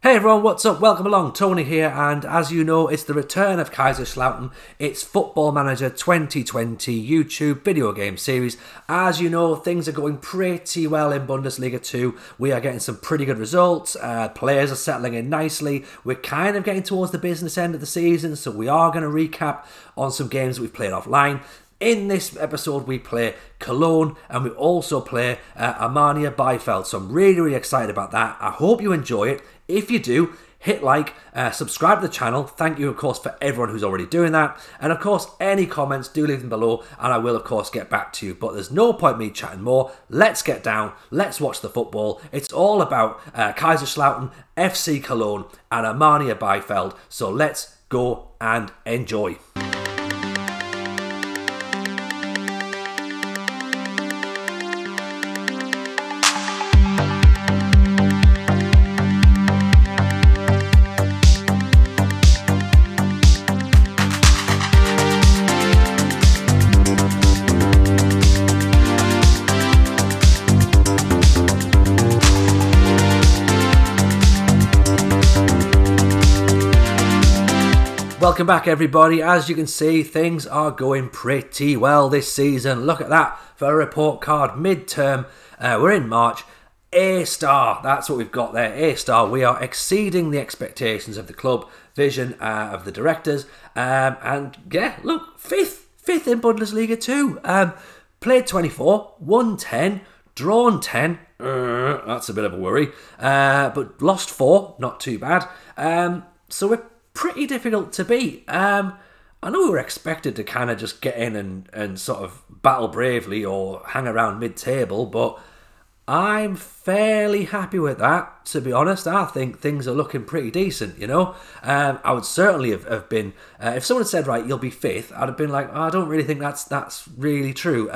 Hey everyone, what's up? Welcome along, Tony here, and as you know, it's the Return of Kaiserslautern. It's Football Manager 2020 YouTube video game series. As you know, things are going pretty well in Bundesliga 2. We are getting some pretty good results. Players are settling in nicely. We're kind of getting towards the business end of the season, so we are going to recap on some games that we've played offline. In this episode, we play Cologne and we also play Arminia Bielefeld. So I'm really excited about that. I hope you enjoy it. If you do, hit like, subscribe to the channel. Thank you, of course, for everyone who's already doing that. And of course, any comments, do leave them below and I will, of course, get back to you. But there's no point me chatting more. Let's get down. Let's watch the football. It's all about Kaiserslautern, FC Cologne and Arminia Bielefeld. So let's go and enjoy. Welcome back everybody. As you can see, things are going pretty well this season. Look at that for a report card midterm. We're in March. A star, that's what we've got there, A star. We are exceeding the expectations of the club, vision of the directors. And yeah, look, fifth in Bundesliga 2. Played 24, won 10, drawn 10. That's a bit of a worry. But lost 4, not too bad. So we're pretty difficult to beat. I know we were expected to kind of just get in and sort of battle bravely or hang around mid-table, but I'm fairly happy with that, to be honest. I think things are looking pretty decent, you know. I would certainly have been, if someone had said, right, you'll be 5th, I'd have been like, oh, I don't really think that's really true.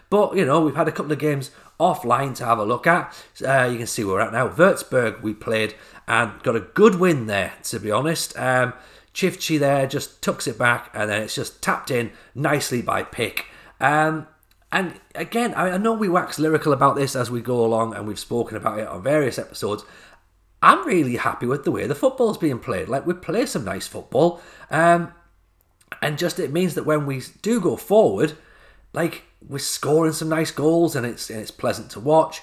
But, you know, we've had a couple of games offline to have a look at. You can see where we're at now. Würzburg we played and got a good win there, to be honest. Chivchi there just tucks it back and then it's just tapped in nicely by Pick. And again, I know we wax lyrical about this as we go along and we've spoken about it on various episodes. I'm really happy with the way the football's being played. Like, we play some nice football. And just it means that when we do go forward, like, we're scoring some nice goals and it's pleasant to watch.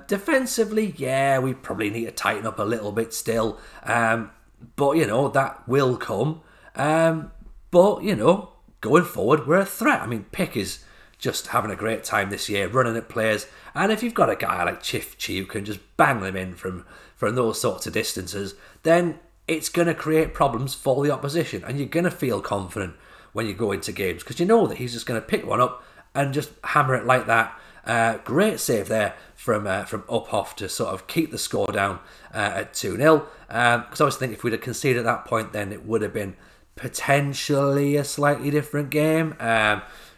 Defensively, yeah, we probably need to tighten up a little bit still. But, you know, that will come. But, you know, going forward, we're a threat. I mean, Pick is just having a great time this year, running at players. And if you've got a guy like Chivchi who can just bang them in from those sorts of distances, then it's going to create problems for the opposition. And you're going to feel confident when you go into games because you know that he's just going to pick one up and just hammer it like that. Great save there from Uphoff to sort of keep the score down at 2-0. Because I was thinking if we'd have conceded at that point, then it would have been potentially a slightly different game.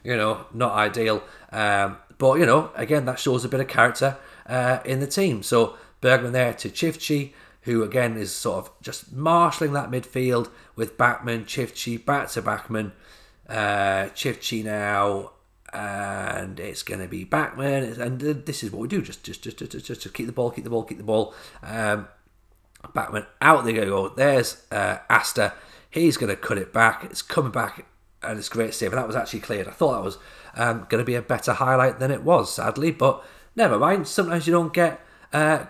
You know, not ideal. But, you know, again, that shows a bit of character in the team. So Bergman there to Chivchi, who again is sort of just marshalling that midfield with Bachmann, Chivchi, back to Bachmann. Chivchi now, and it's going to be Bachmann, and this is what we do, just keep the ball. Bachmann, out they go. There's Asta. He's going to cut it back. It's coming back, and it's a great save, and that was actually cleared. I thought that was going to be a better highlight than it was, sadly, but never mind. Sometimes you don't get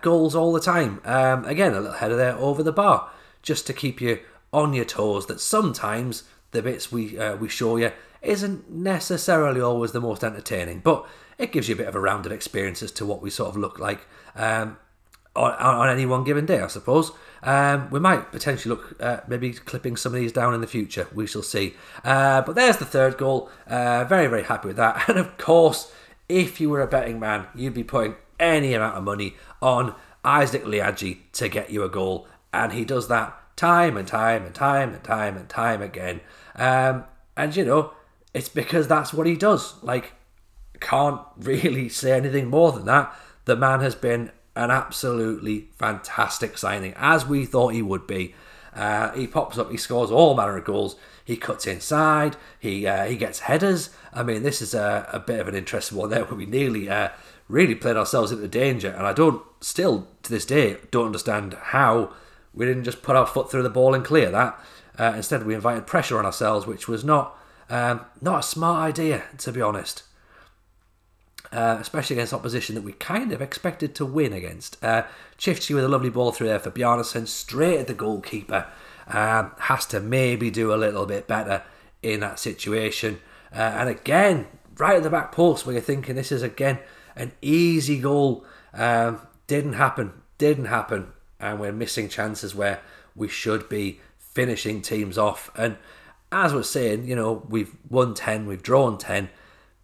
goals all the time. Again, a little header there over the bar, just to keep you on your toes, that sometimes the bits we show you isn't necessarily always the most entertaining, but it gives you a bit of a rounded experience as to what we sort of look like on any one given day, I suppose. We might potentially look at maybe clipping some of these down in the future. We shall see. But there's the third goal. Very happy with that. And of course, if you were a betting man, you'd be putting any amount of money on Isaac Liadji to get you a goal. And he does that time and time again. And, you know, it's because that's what he does. Like, can't really say anything more than that. The man has been an absolutely fantastic signing, as we thought he would be. He pops up, he scores all manner of goals. He cuts inside, he gets headers. I mean, this is a bit of an interesting one there where we nearly really played ourselves into danger. And I still to this day, don't understand how we didn't just put our foot through the ball and clear that. Instead, we invited pressure on ourselves, which was not a smart idea, to be honest. Especially against opposition that we kind of expected to win against. Chifchi with a lovely ball through there for Bjarnason, straight at the goalkeeper. Has to maybe do a little bit better in that situation. And again, right at the back post, where you're thinking this is again an easy goal. Didn't happen. And we're missing chances where we should be finishing teams off. And as we're saying, we've won 10, we've drawn 10.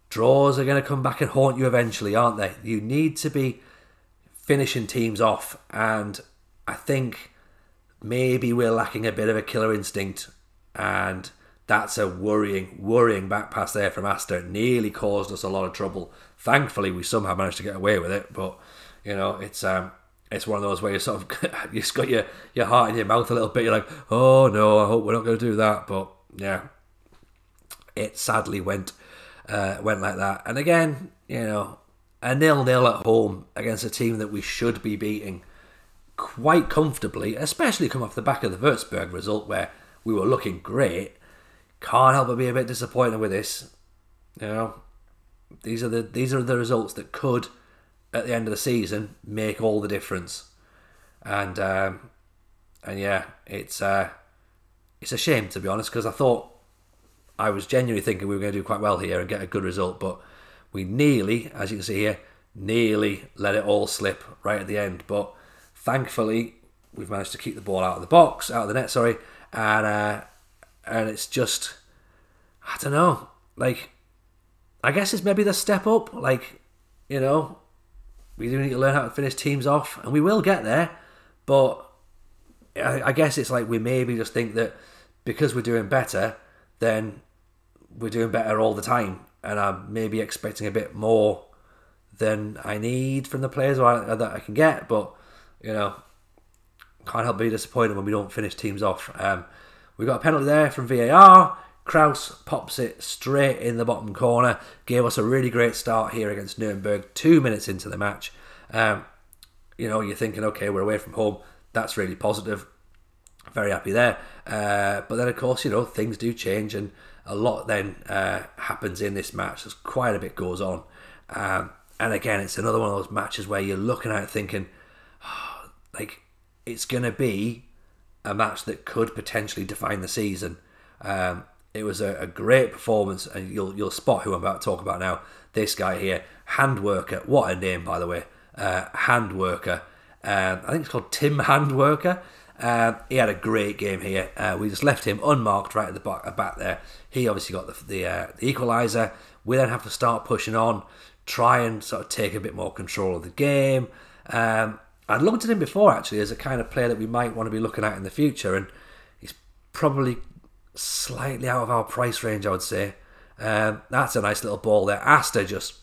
Draws are going to come back and haunt you eventually, aren't they? You need to be finishing teams off. And I think maybe we're lacking a bit of a killer instinct. And that's a worrying back pass there from Asta. It nearly caused us a lot of trouble. Thankfully, we somehow managed to get away with it. But, it's one of those where you sort of, you just got your heart in your mouth a little bit. You're like, oh no, I hope we're not going to do that. But yeah, it sadly went like that. And again, a 0-0 at home against a team that we should be beating quite comfortably, especially come off the back of the Würzburg result where we were looking great. Can't help but be a bit disappointed with this. These are the results that could, at the end of the season, make all the difference. And yeah, it's a shame, to be honest, because I was genuinely thinking we were going to do quite well here and get a good result, but we nearly, as you can see here, let it all slip right at the end. But thankfully, we've managed to keep the ball out of the net, and it's just, I don't know, I guess it's maybe the step up, we do need to learn how to finish teams off, and we will get there, but I guess it's we maybe just think that because we're doing better, then we're doing better all the time, and I'm maybe expecting a bit more than I need from the players or that I can get, but, can't help but be disappointed when we don't finish teams off. We got a penalty there from VAR. Kraus pops it straight in the bottom corner. Gave us a really great start here against Nuremberg 2 minutes into the match. You're thinking, okay, we're away from home. That's really positive. Very happy there. But then, of course, things do change and a lot then happens in this match. There's quite a bit goes on. And again, it's another one of those matches where you're looking at it thinking, it's going to be a match that could potentially define the season. It was a great performance, and you'll spot who I'm about to talk about now. This guy here, Handworker. What a name, by the way. Handworker. I think it's called Tim Handworker. He had a great game here. We just left him unmarked right at the back there. He obviously got the equaliser. We then have to start pushing on, try and sort of take a bit more control of the game. I'd looked at him before, actually, as a kind of player that we might want to be looking at in the future, and he's probably slightly out of our price range, I would say. That's a nice little ball there. Asta just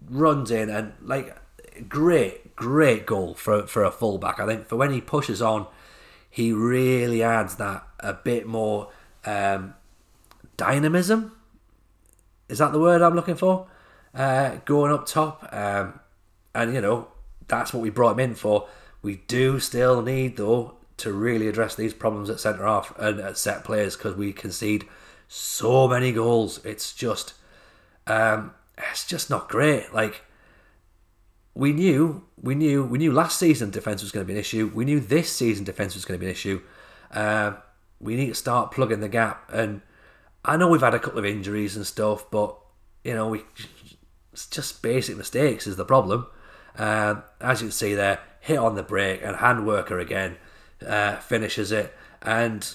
runs in, and great goal for a fullback. I think for when he pushes on, he really adds that a bit more dynamism. Is that the word I'm looking for? Going up top, and that's what we brought him in for. We do still need, though, to really address these problems at centre half and at set players, because we concede so many goals. It's just not great. We knew last season defence was going to be an issue. We knew this season defence was going to be an issue. We need to start plugging the gap. And I know we've had a couple of injuries and stuff, but it's just basic mistakes is the problem. As you can see there, hit on the break, and Handworker again finishes it and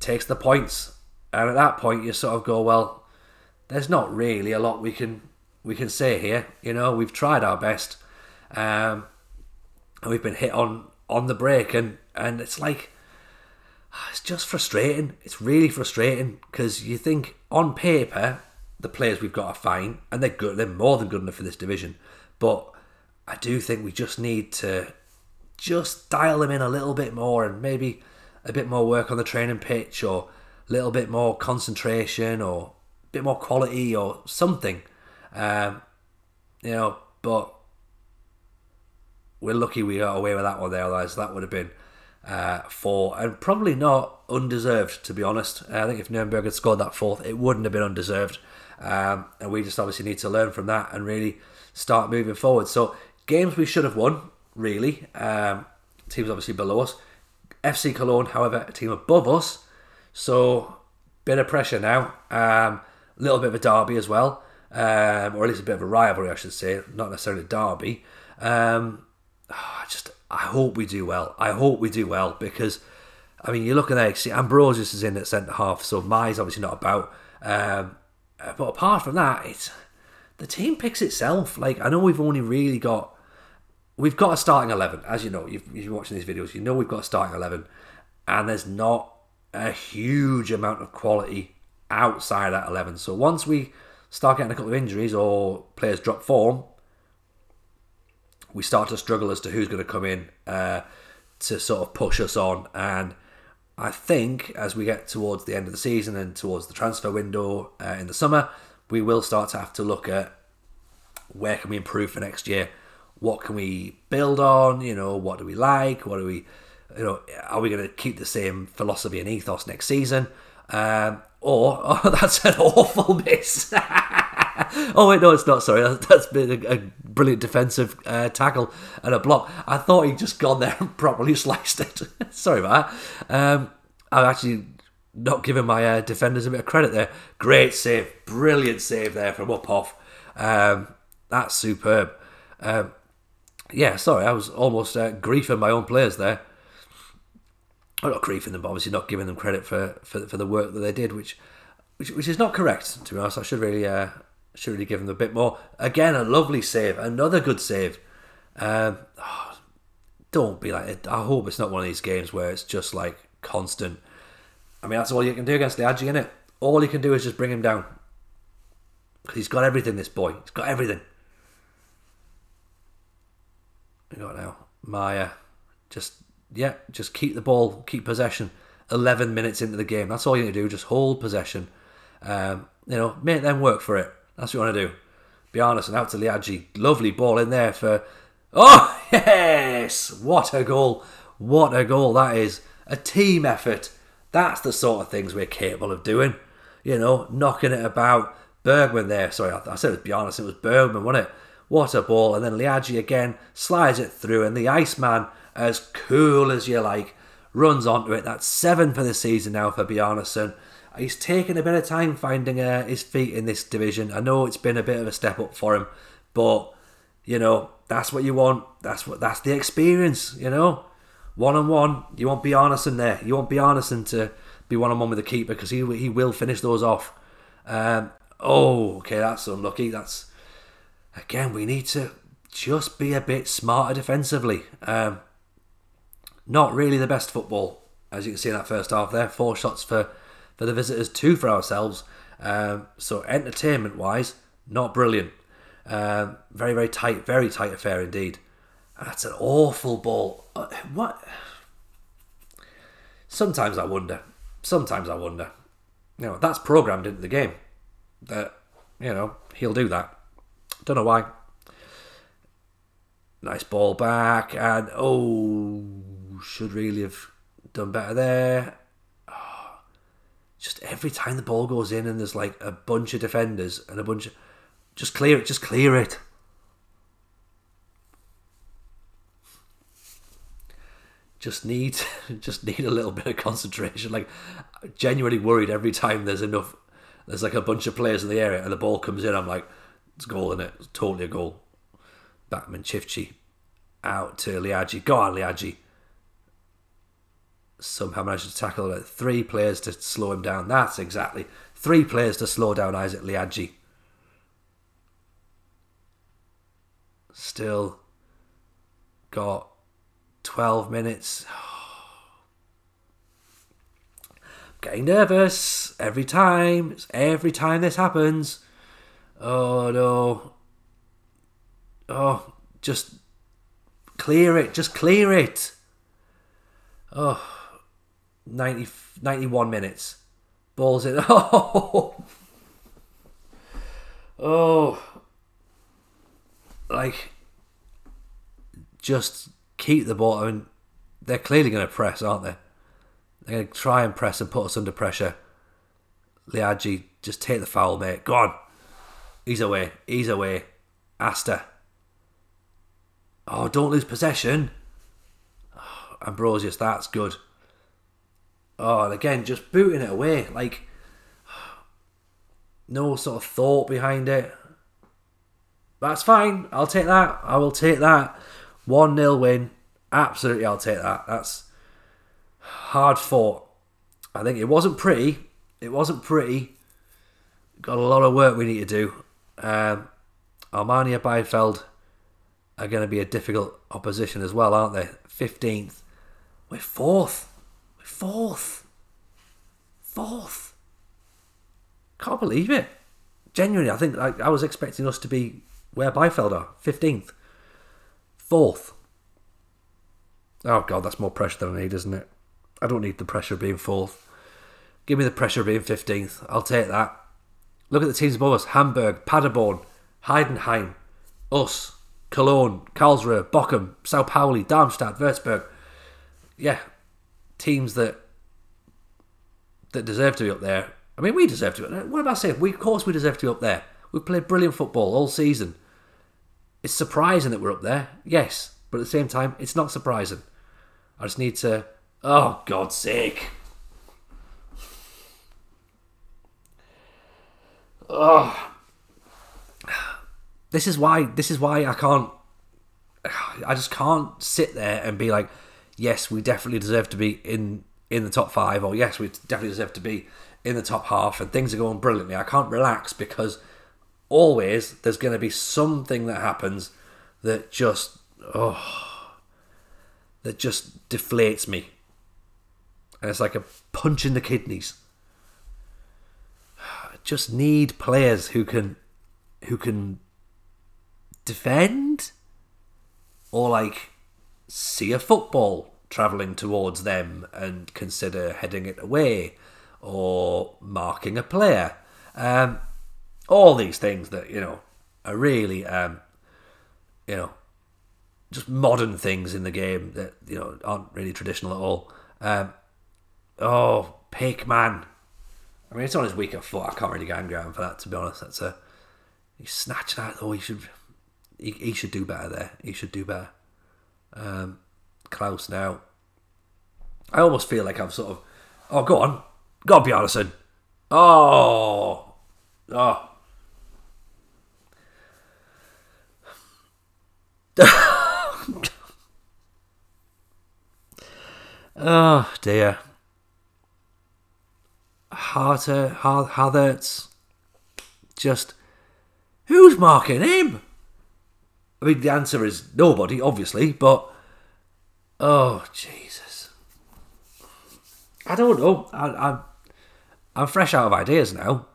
takes the points. And at that point, you sort of go, well, there's not really a lot we can say here. We've tried our best, and we've been hit on the break, and it's it's just frustrating. It's really frustrating, because you think on paper the players we've got are fine, and they're good. They're more than good enough for this division, but I do think we just need to just dial them in a little bit more, and maybe a bit more work on the training pitch, or a little bit more concentration, or a bit more quality, or something. But we're lucky we got away with that one there, otherwise that would have been for, and probably not undeserved, to be honest. I think if Nuremberg had scored that fourth, it wouldn't have been undeserved. And we just obviously need to learn from that and really start moving forward. So games we should have won, really. Teams obviously below us. FC Cologne, however, a team above us. So bit of pressure now. A little bit of a derby as well. Or at least a bit of a rivalry, I should say. Not necessarily a derby. I hope we do well. I hope we do well because, I mean, you're looking there, you see Ambrosius is in at centre-half, so Mai's obviously not about. But apart from that, the team picks itself. Like, I know we've got a starting 11. As you know, you've been watching these videos, you know we've got a starting 11. And there's not a huge amount of quality outside that 11. So once we start getting a couple of injuries or players drop form, we start to struggle as to who's going to come in to sort of push us on. And I think as we get towards the end of the season and towards the transfer window in the summer, we will start to have to look at where can we improve for next year. What can we build on? You know, what do we like? What do we, you know, are we going to keep the same philosophy and ethos next season? Or that's an awful miss. Oh wait, no, it's not. Sorry, that's been a brilliant defensive tackle and a block. I thought he'd just gone there and properly sliced it. Sorry about that. I'm actually not giving my defenders a bit of credit there. Great save, brilliant save there from up off. That's superb. Yeah, sorry, I was almost griefing my own players there. I'm not griefing them, but obviously not giving them credit for the work that they did, which is not correct, to be honest. I should really give them a bit more. Again, a lovely save, another good save. Don't be like it. I hope it's not one of these games where it's just like constant. I mean, that's all you can do against Liadji, isn't it? All you can do is just bring him down. Because he's got everything, this boy. He's got everything. We got now Maya. Just keep the ball, keep possession. 11 minutes into the game. That's all you need to do. Just hold possession. Make them work for it. That's what you want to do. Be honest. And out to Liadji. Lovely ball in there for... Oh, yes! What a goal. What a goal that is. A team effort. That's the sort of things we're capable of doing. You know, knocking it about. Bergman there. Sorry, I said it was, be honest, it was Bergman, wasn't it? What a ball. And then Liadji again slides it through. And the Iceman, as cool as you like, runs onto it. That's 7 for the season now for Bjarnason. He's taken a bit of time finding his feet in this division. I know it's been a bit of a step up for him, but you know that's what you want. That's the experience. You know, 1-on-1. You want Bjarnason there. You want Bjarnason to be 1-on-1 with the keeper because he will finish those off. Okay, that's unlucky. That's again. We need to just be a bit smarter defensively. Not really the best football, as you can see in that first half there. 4 shots for the visitors, 2 for ourselves. So entertainment-wise, not brilliant. Very, very tight affair indeed. That's an awful ball. What? Sometimes I wonder. You know, that's programmed into the game. That, you know, he'll do that. Don't know why. Nice ball back, and should really have done better there. Just every time the ball goes in and there's like a bunch of defenders and a bunch of... Just clear it. Just need a little bit of concentration. Like, genuinely worried every time there's like a bunch of players in the area and the ball comes in, I'm like, it's a goal, isn't it? It's totally a goal. Batman Chifchi out to Liadji. Go on, Liadji. Somehow managed to tackle 3 players to slow him down. That's exactly 3 players to slow down Isaac Liadji. Still got 12 minutes. Getting nervous every time. Every time this happens. Oh no. Oh, just clear it. Just clear it. Oh. 91 minutes. Ball's in. Like, just keep the ball. I mean, they're clearly going to press, aren't they? They're going to try and press and put us under pressure. Liadji, just take the foul, mate. Go on. He's away. He's away. Asta. Oh, don't lose possession. Oh, Ambrosius, that's good. Oh, and again, just booting it away. Like, no sort of thought behind it. That's fine. I'll take that. I will take that. 1-0 win. Absolutely, I'll take that. That's hard fought. I think it wasn't pretty. It wasn't pretty. Got a lot of work we need to do. Armania Bielefeld are going to be a difficult opposition as well, aren't they? 15th. We're 4th. We're 4th. 4th. Can't believe it. Genuinely, I think I was expecting us to be where Bielefeld are. 15th. 4th. Oh, God, that's more pressure than I need, isn't it? I don't need the pressure of being 4th. Give me the pressure of being 15th. I'll take that. Look at the teams above us. Hamburg, Paderborn, Heidenheim, us, Cologne, Karlsruhe, Bochum, Sao Pauli, Darmstadt, Würzburg. Yeah, teams that deserve to be up there. I mean, we deserve to be up there. What am I saying? Of course we deserve to be up there. We've played brilliant football all season. It's surprising that we're up there, yes. But at the same time, it's not surprising. I just need to... Oh, God's sake. Oh. This is why I can't... I just can't sit there and be like, yes, we definitely deserve to be in the top 5, or yes, we definitely deserve to be in the top half, and things are going brilliantly. I can't relax because always there's going to be something that happens that just... that just deflates me. And it's like a punch in the kidneys. I just need players who can defend, or like see a football travelling towards them and consider heading it away, or marking a player. All these things that, are really, just modern things in the game that, aren't really traditional at all. Pick, man. I mean, it's on his weaker foot. I can't really get angry at him for that, to be honest. He's snatching out. Oh, he should do better there. He should do better. Klaus now. I almost feel like I'm sort of... Oh, go on. Go on, Bjarnason. Oh. Oh, dear. Havertz. Just... Who's marking him? I mean, the answer is nobody, obviously, but... Oh, Jesus. I don't know. I'm fresh out of ideas now.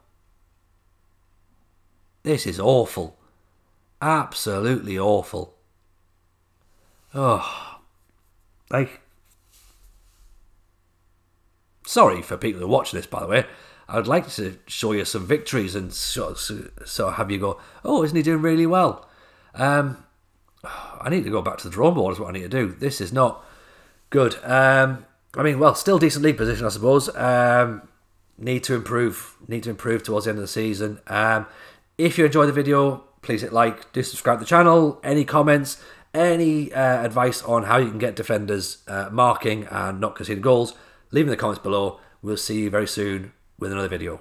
This is awful. Absolutely awful. Oh. Like... Sorry for people who watch this, by the way. I would like to show you some victories and sort of have you go, oh, isn't he doing really well? I need to go back to the drawing board is what I need to do. This is not good. Still decent league position, I suppose. Need to improve towards the end of the season. If you enjoyed the video, please hit like, do subscribe to the channel. Any comments, any advice on how you can get defenders marking and not conceding goals, leave in the comments below. We'll see you very soon with another video.